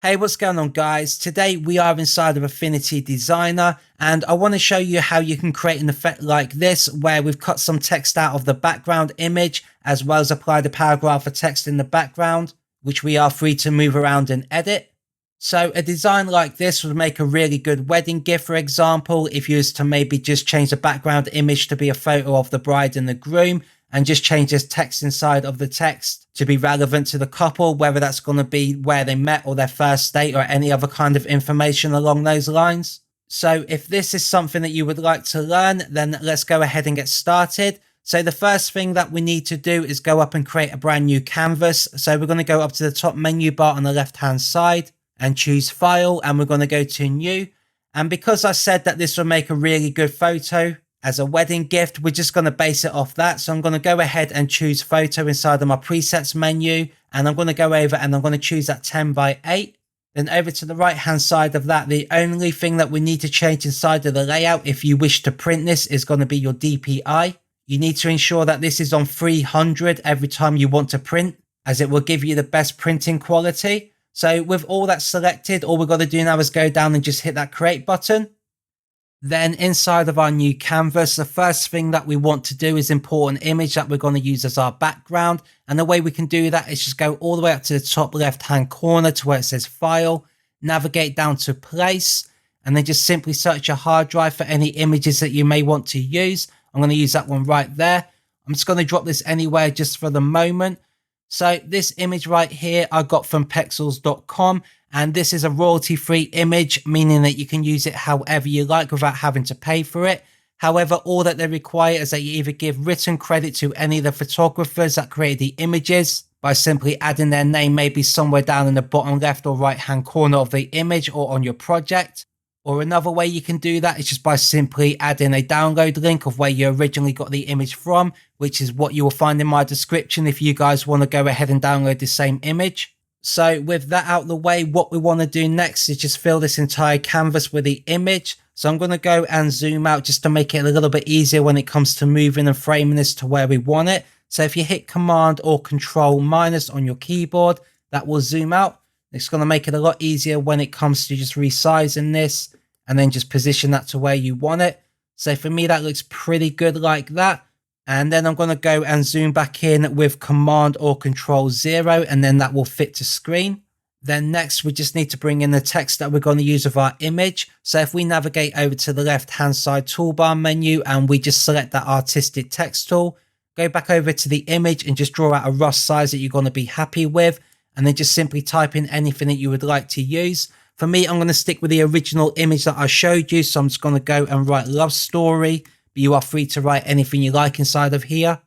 Hey, what's going on, guys? Today we are inside of Affinity Designer, and I want to show you how you can create an effect like this where we've cut some text out of the background image as well as applied a paragraph of text in the background, which we are free to move around and edit. So a design like this would make a really good wedding gift, for example, if you was to maybe just change the background image to be a photo of the bride and the groom and just change this text inside of the text to be relevant to the couple, whether that's going to be where they met or their first date or any other kind of information along those lines. So if this is something that you would like to learn, then let's go ahead and get started. So the first thing that we need to do is go up and create a brand new canvas. So we're going to go up to the top menu bar on the left hand side and choose File, and we're going to go to New. And because I said that this will make a really good photo as a wedding gift, we're just going to base it off that. So I'm going to go ahead and choose Photo inside of my presets menu, and I'm going to go over and I'm going to choose that 10 by 8. Then over to the right hand side of that, the only thing that we need to change inside of the layout if you wish to print this is going to be your DPI. You need to ensure that this is on 300 every time you want to print, as it will give you the best printing quality. So with all that selected, all we've got to do now is go down and just hit that create button. Then inside of our new canvas, the first thing that we want to do is import an image that we're going to use as our background. And the way we can do that is just go all the way up to the top left hand corner to where it says File, navigate down to Place, and then just simply search your hard drive for any images that you may want to use. I'm going to use that one right there. I'm just going to drop this anywhere just for the moment. So this image right here I got from Pexels.com, and this is a royalty-free image, meaning that you can use it however you like without having to pay for it. However, all that they require is that you either give written credit to any of the photographers that created the images by simply adding their name maybe somewhere down in the bottom left or right hand corner of the image or on your project. Or another way you can do that is just by simply adding a download link of where you originally got the image from, which is what you will find in my description if you guys want to go ahead and download the same image. So with that out of the way, what we want to do next is just fill this entire canvas with the image. So I'm going to go and zoom out just to make it a little bit easier when it comes to moving and framing this to where we want it. So if you hit Command or Control minus on your keyboard, that will zoom out. It's going to make it a lot easier when it comes to just resizing this and then just position that to where you want it. So for me, that looks pretty good like that. And then I'm going to go and zoom back in with Command or Control 0, and then that will fit to screen. Then next, we just need to bring in the text that we're going to use with our image. So if we navigate over to the left-hand side toolbar menu and we just select that artistic text tool, go back over to the image and just draw out a rough size that you're going to be happy with, and then just simply type in anything that you would like to use. For me, I'm going to stick with the original image that I showed you, so I'm just going to go and write love story. But you are free to write anything you like inside of here.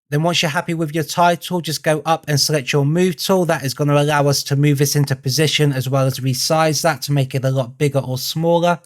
Then once you're happy with your title, just go up and select your move tool. That is going to allow us to move this into position as well as resize that to make it a lot bigger or smaller.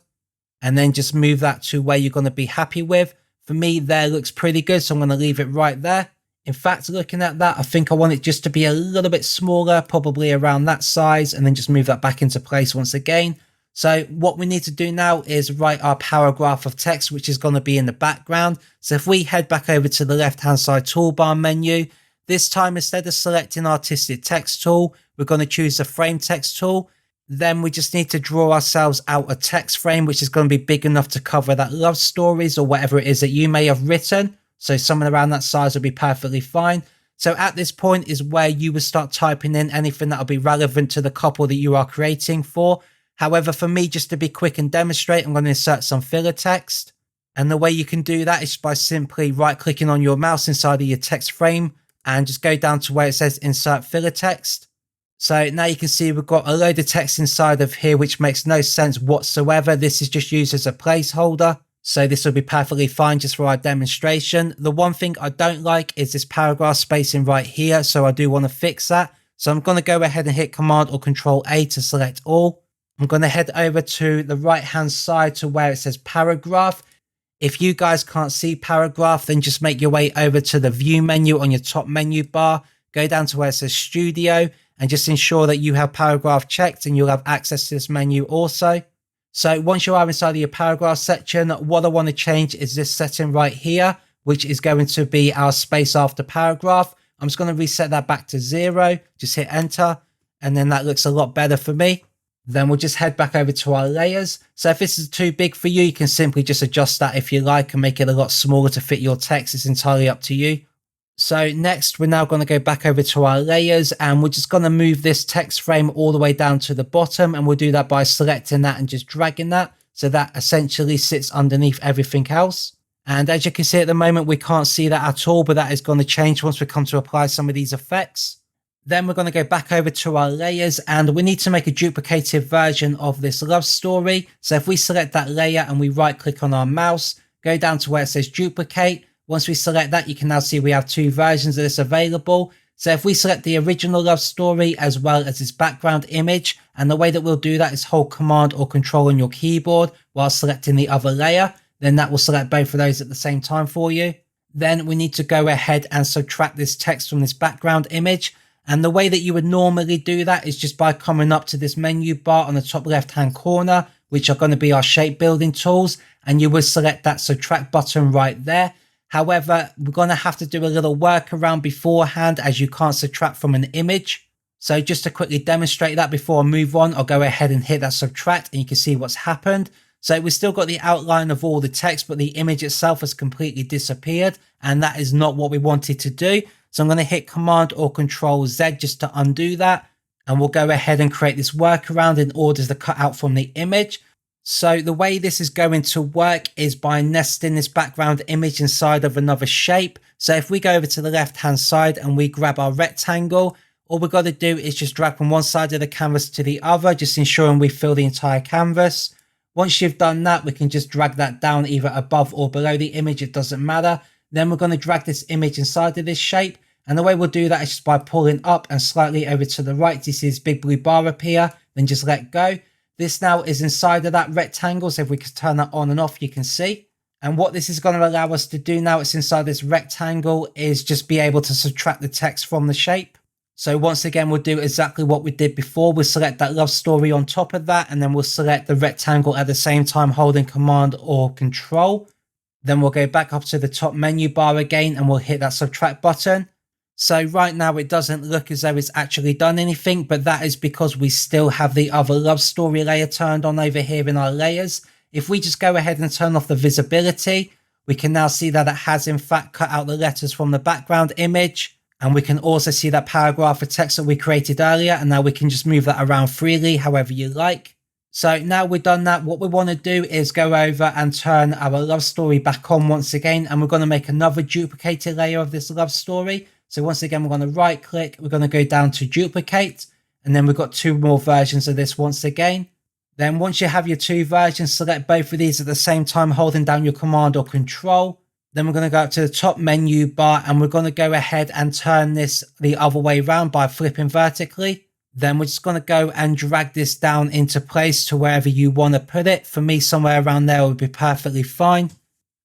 And then just move that to where you're going to be happy with. For me, there looks pretty good, so I'm going to leave it right there. In fact, looking at that, I think I want it just to be a little bit smaller, probably around that size, and then just move that back into place once again. So what we need to do now is write our paragraph of text, which is going to be in the background. So if we head back over to the left-hand side toolbar menu, this time instead of selecting artistic text tool, we're going to choose the frame text tool. Then we just need to draw ourselves out a text frame, which is going to be big enough to cover that love stories or whatever it is that you may have written. So something around that size will be perfectly fine. So at this point is where you will start typing in anything that will be relevant to the couple that you are creating for. However, for me, just to be quick and demonstrate, I'm going to insert some filler text. And the way you can do that is by simply right-clicking on your mouse inside of your text frame and just go down to where it says insert filler text. So now you can see we've got a load of text inside of here, which makes no sense whatsoever. This is just used as a placeholder. So this will be perfectly fine just for our demonstration. The one thing I don't like is this paragraph spacing right here. So I do want to fix that. So I'm going to go ahead and hit Command or Control A to select all. I'm going to head over to the right hand side to where it says paragraph. If you guys can't see paragraph, then just make your way over to the view menu on your top menu bar. Go down to where it says studio and just ensure that you have paragraph checked and you'll have access to this menu also. So once you are inside of your paragraph section, what I want to change is this setting right here, which is going to be our space after paragraph. I'm just going to reset that back to 0. Just hit enter. And then that looks a lot better for me. Then we'll just head back over to our layers. So if this is too big for you, you can simply just adjust that if you like and make it a lot smaller to fit your text. It's entirely up to you. So next, we're now going to go back over to our layers and we're just going to move this text frame all the way down to the bottom. And we'll do that by selecting that and just dragging that. So that essentially sits underneath everything else. And as you can see at the moment, we can't see that at all, but that is going to change once we come to apply some of these effects. Then we're going to go back over to our layers and we need to make a duplicated version of this love story. So if we select that layer and we right click on our mouse, go down to where it says duplicate. Once we select that, you can now see we have two versions of this available. So if we select the original love story as well as its background image, and the way that we'll do that is hold Command or Control on your keyboard while selecting the other layer, then that will select both of those at the same time for you. Then we need to go ahead and subtract this text from this background image. And the way that you would normally do that is just by coming up to this menu bar on the top left hand corner, which are going to be our shape building tools. And you would select that subtract button right there. However, we're going to have to do a little workaround beforehand as you can't subtract from an image. So just to quickly demonstrate that before I move on, I'll go ahead and hit that subtract and you can see what's happened. So we've still got the outline of all the text, but the image itself has completely disappeared. And that is not what we wanted to do. So I'm going to hit Command or Control Z just to undo that. And we'll go ahead and create this workaround in order to cut out from the image. So the way this is going to work is by nesting this background image inside of another shape. So if we go over to the left hand side and we grab our rectangle, all we've got to do is just drag from one side of the canvas to the other, just ensuring we fill the entire canvas. Once you've done that, we can just drag that down either above or below the image. It doesn't matter. Then we're going to drag this image inside of this shape. And the way we'll do that is just by pulling up and slightly over to the right. You see this big blue bar appear, then just let go. This now is inside of that rectangle. So if we can turn that on and off, you can see. And what this is going to allow us to do now, it's inside this rectangle, is just be able to subtract the text from the shape. So once again, we'll do exactly what we did before. We'll select that love story on top of that, and then we'll select the rectangle at the same time, holding Command or Control. Then we'll go back up to the top menu bar again, and we'll hit that subtract button. So right now it doesn't look as though it's actually done anything, but that is because we still have the other love story layer turned on over here in our layers. If we just go ahead and turn off the visibility, we can now see that it has in fact cut out the letters from the background image. And we can also see that paragraph of text that we created earlier. And now we can just move that around freely, however you like. So now we've done that, what we want to do is go over and turn our love story back on once again. And we're going to make another duplicated layer of this love story. So once again, we're going to right click, we're going to go down to duplicate, and then we've got two more versions of this once again. Then once you have your two versions, select both of these at the same time, holding down your Command or Control. Then we're going to go up to the top menu bar and we're going to go ahead and turn this the other way around by flipping vertically. Then we're just going to go and drag this down into place to wherever you want to put it. For me, somewhere around there would be perfectly fine.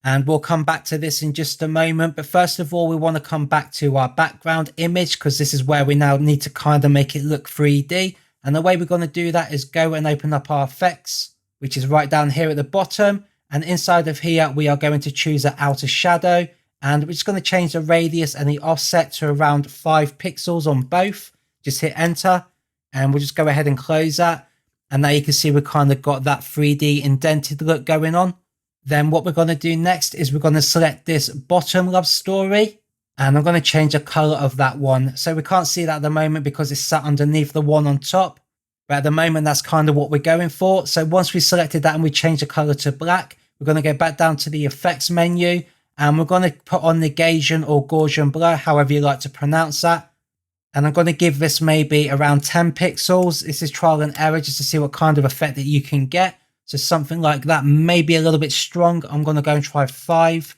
And we'll come back to this in just a moment. But first of all, we want to come back to our background image because this is where we now need to kind of make it look 3D. And the way we're going to do that is go and open up our effects, which is right down here at the bottom. And inside of here, we are going to choose an outer shadow. And we're just going to change the radius and the offset to around 5 pixels on both. Just hit enter. And we'll just go ahead and close that. And now you can see we've kind of got that 3D indented look going on. Then what we're going to do next is we're going to select this bottom love story. And I'm going to change the color of that one. So we can't see that at the moment because it's sat underneath the one on top. But at the moment, that's kind of what we're going for. So once we selected that and we change the color to black, we're going to go back down to the effects menu. And we're going to put on negation or Gaussian blur, however you like to pronounce that. And I'm going to give this maybe around 10 pixels. This is trial and error just to see what kind of effect that you can get. So something like that, maybe a little bit strong. I'm going to go and try 5.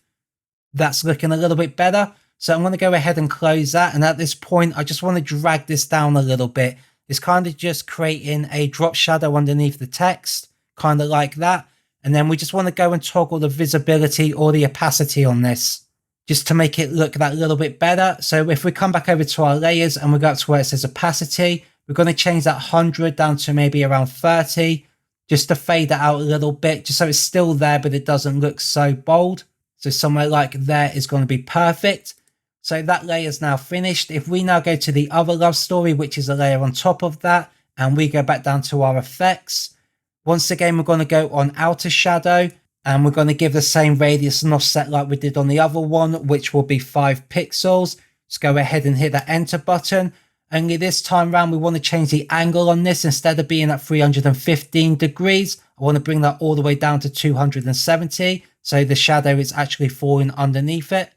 That's looking a little bit better. So I'm going to go ahead and close that. And at this point, I just want to drag this down a little bit. It's kind of just creating a drop shadow underneath the text, kind of like that. And then we just want to go and toggle the visibility or the opacity on this, just to make it look that little bit better. So if we come back over to our layers and we go up to where it says opacity, we're going to change that 100 down to maybe around 30. Just to fade that out a little bit, just so it's still there, but it doesn't look so bold. So somewhere like there is going to be perfect. So that layer is now finished. If we now go to the other love story, which is a layer on top of that, and we go back down to our effects. Once again, we're going to go on outer shadow, and we're going to give the same radius and offset like we did on the other one, which will be 5 pixels. Just go ahead and hit that enter button. Only this time around, we want to change the angle on this. Instead of being at 315 degrees, I want to bring that all the way down to 270. So the shadow is actually falling underneath it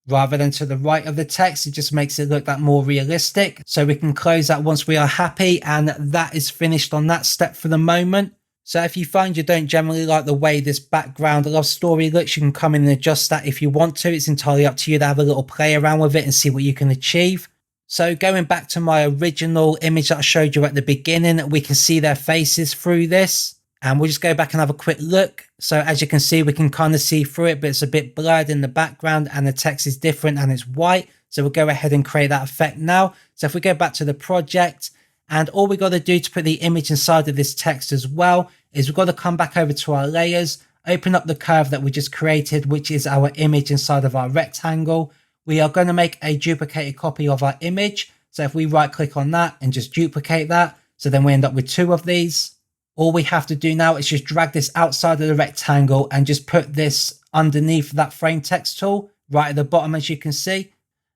rather than to the right of the text. It just makes it look that more realistic. So we can close that once we are happy, and that is finished on that step for the moment. So if you find you don't generally like the way this background love story looks, you can come in and adjust that if you want to. It's entirely up to you to have a little play around with it and see what you can achieve. So going back to my original image that I showed you at the beginning, we can see their faces through this. And we'll just go back and have a quick look. So as you can see, we can kind of see through it, but it's a bit blurred in the background and the text is different and it's white. So we'll go ahead and create that effect now. So if we go back to the project, and all we got to do to put the image inside of this text as well is we've got to come back over to our layers, open up the curve that we just created, which is our image inside of our rectangle. We are going to make a duplicated copy of our image. So if we right click on that and just duplicate that, so then we end up with 2 of these. All we have to do now is just drag this outside of the rectangle and just put this underneath that frame text tool right at the bottom, as you can see.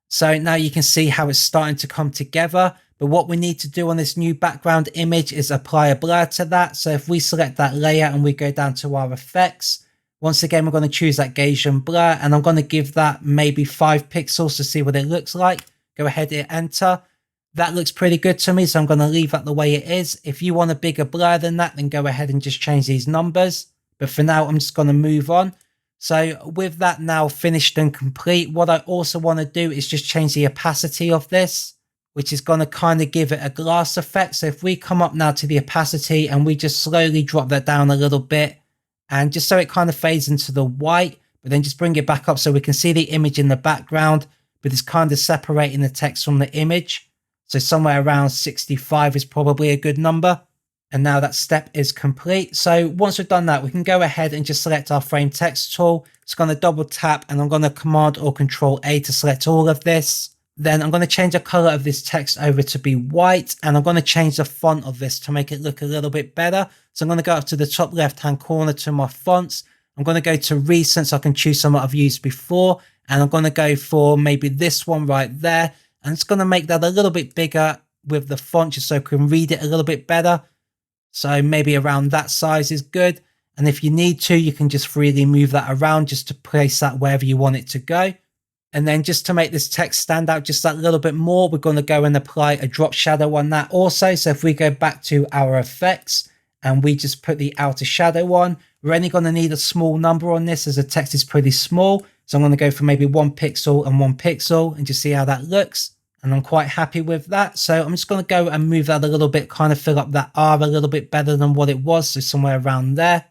So now you can see how it's starting to come together. But what we need to do on this new background image is apply a blur to that. So if we select that layer and we go down to our effects, once again, we're going to choose that Gaussian blur, and I'm going to give that maybe 5 pixels to see what it looks like. Go ahead and hit enter. That looks pretty good to me, so I'm going to leave that the way it is. If you want a bigger blur than that, then go ahead and just change these numbers. But for now, I'm just going to move on. So with that now finished and complete, what I also want to do is just change the opacity of this, which is going to kind of give it a glass effect. So if we come up now to the opacity and we just slowly drop that down a little bit, and just so it kind of fades into the white, but then just bring it back up so we can see the image in the background, but it's kind of separating the text from the image. So somewhere around 65 is probably a good number. And now that step is complete. So once we've done that, we can go ahead and just select our frame text tool. It's going to double tap, and I'm going to Command or Control A to select all of this. Then I'm going to change the color of this text over to be white, and I'm going to change the font of this to make it look a little bit better. So I'm going to go up to the top left hand corner to my fonts. I'm going to go to recent so I can choose some that I've used before, and I'm going to go for maybe this one right there, and it's going to make that a little bit bigger with the font just so I can read it a little bit better. So maybe around that size is good, and if you need to, you can just freely move that around just to place that wherever you want it to go. And then just to make this text stand out just that little bit more, we're going to go and apply a drop shadow on that also. So if we go back to our effects and we just put the outer shadow on, we're only going to need a small number on this as the text is pretty small. So I'm going to go for maybe 1 pixel and 1 pixel and just see how that looks. And I'm quite happy with that. So I'm just going to go and move that a little bit, kind of fill up that R a little bit better than what it was. So somewhere around there.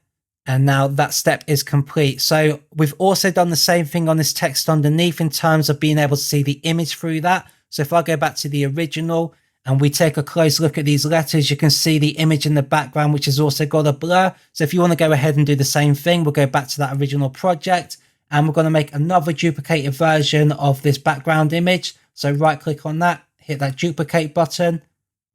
And now that step is complete. So we've also done the same thing on this text underneath in terms of being able to see the image through that. So if I go back to the original and we take a close look at these letters, you can see the image in the background, which has also got a blur. So if you want to go ahead and do the same thing, we'll go back to that original project and we're going to make another duplicated version of this background image. So right click on that, hit that duplicate button.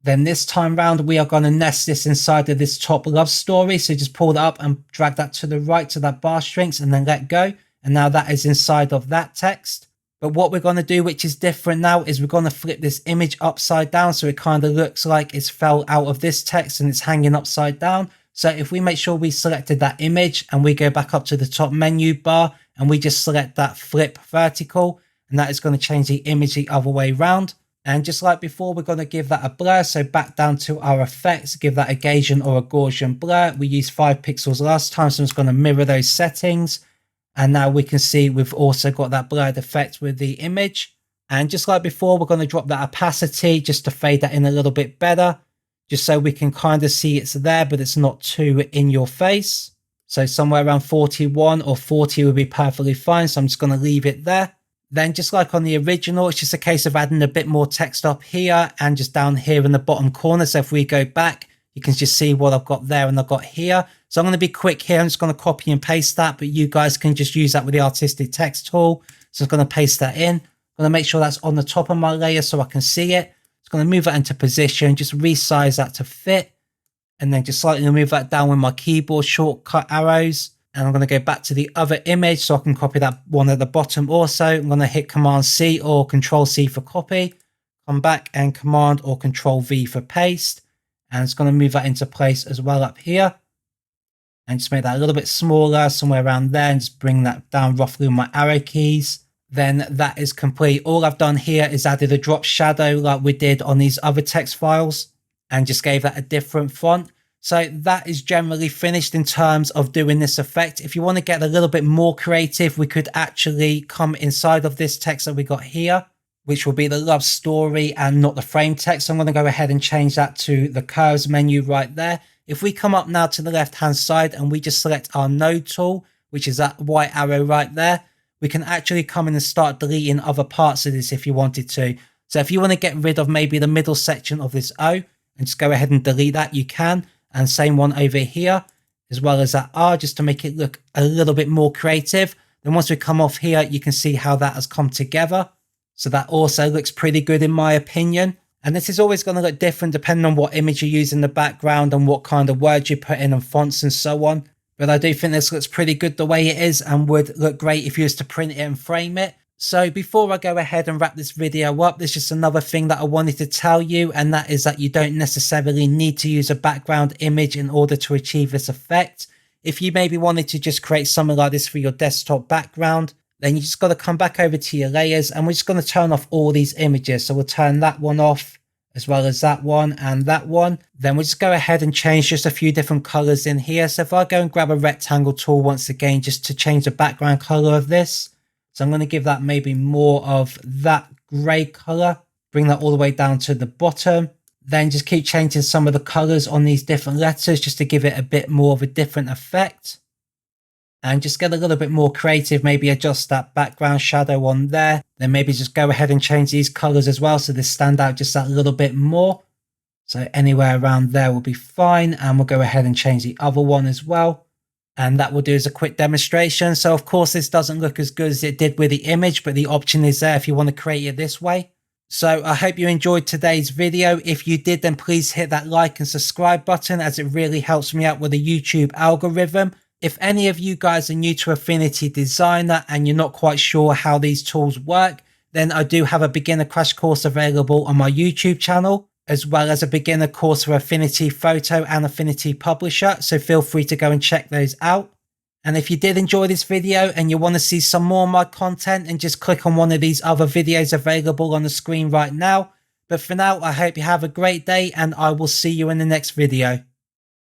Then this time round, we are going to nest this inside of this top love story. So just pull that up and drag that to the right to that bar strings and then let go. And now that is inside of that text. But what we're going to do, which is different now, is we're going to flip this image upside down. So it kind of looks like it's fell out of this text and it's hanging upside down. So if we make sure we selected that image and we go back up to the top menu bar and we just select that flip vertical, and that is going to change the image the other way around. And just like before, we're going to give that a blur. So back down to our effects, give that a Gaussian or a Gaussian blur. We used 5 pixels last time, so I'm just going to mirror those settings. And now we can see we've also got that blurred effect with the image. And just like before, we're going to drop that opacity just to fade that in a little bit better, just so we can kind of see it's there, but it's not too in your face. So somewhere around 41 or 40 would be perfectly fine. So I'm just going to leave it there. Then just like on the original, it's just a case of adding a bit more text up here and just down here in the bottom corner. So if we go back, you can just see what I've got there and I've got here. So I'm going to be quick here. I'm just going to copy and paste that, but you guys can just use that with the artistic text tool. So I'm going to paste that in. I'm going to make sure that's on the top of my layer so I can see it. It's going to move that into position, just resize that to fit, and then just slightly move that down with my keyboard shortcut arrows. And I'm going to go back to the other image so I can copy that one at the bottom also. I'm going to hit Command C or Control C for copy. Come back and Command or Control V for paste. And it's going to move that into place as well up here. And just make that a little bit smaller, somewhere around there, and just bring that down roughly with my arrow keys. Then that is complete. All I've done here is added a drop shadow like we did on these other text files and just gave that a different font. So that is generally finished in terms of doing this effect. If you want to get a little bit more creative, we could actually come inside of this text that we got here, which will be the love story and not the frame text. So I'm going to go ahead and change that to the curves menu right there. If we come up now to the left hand side and we just select our node tool, which is that white arrow right there, we can actually come in and start deleting other parts of this if you wanted to. So if you want to get rid of maybe the middle section of this O and just go ahead and delete that, you can. And same one over here, as well as that R, just to make it look a little bit more creative. Then once we come off here, you can see how that has come together. So that also looks pretty good in my opinion. And this is always going to look different depending on what image you use in the background and what kind of words you put in and fonts and so on. But I do think this looks pretty good the way it is and would look great if you was to print it and frame it. So before I go ahead and wrap this video up, there's just another thing that I wanted to tell you, and that is that you don't necessarily need to use a background image in order to achieve this effect. If you maybe wanted to just create something like this for your desktop background, then you just got to come back over to your layers, and we're just going to turn off all these images. So we'll turn that one off, as well as that one and that one. Then we'll just go ahead and change just a few different colors in here. So if I go and grab a rectangle tool once again, just to change the background color of this. So I'm going to give that maybe more of that gray color, bring that all the way down to the bottom. Then just keep changing some of the colors on these different letters just to give it a bit more of a different effect. And just get a little bit more creative, maybe adjust that background shadow on there. Then maybe just go ahead and change these colors as well so they stand out just that little bit more. So anywhere around there will be fine. And we'll go ahead and change the other one as well. And that will do as a quick demonstration. So of course this doesn't look as good as it did with the image, but the option is there if you want to create it this way. So I hope you enjoyed today's video. If you did, then please hit that like and subscribe button, as it really helps me out with the YouTube algorithm. If any of you guys are new to Affinity Designer and you're not quite sure how these tools work, then I do have a beginner crash course available on my YouTube channel, as well as a beginner course for Affinity Photo and Affinity Publisher. So feel free to go and check those out. And if you did enjoy this video and you want to see some more of my content, and just click on one of these other videos available on the screen right now. But for now, I hope you have a great day and I will see you in the next video.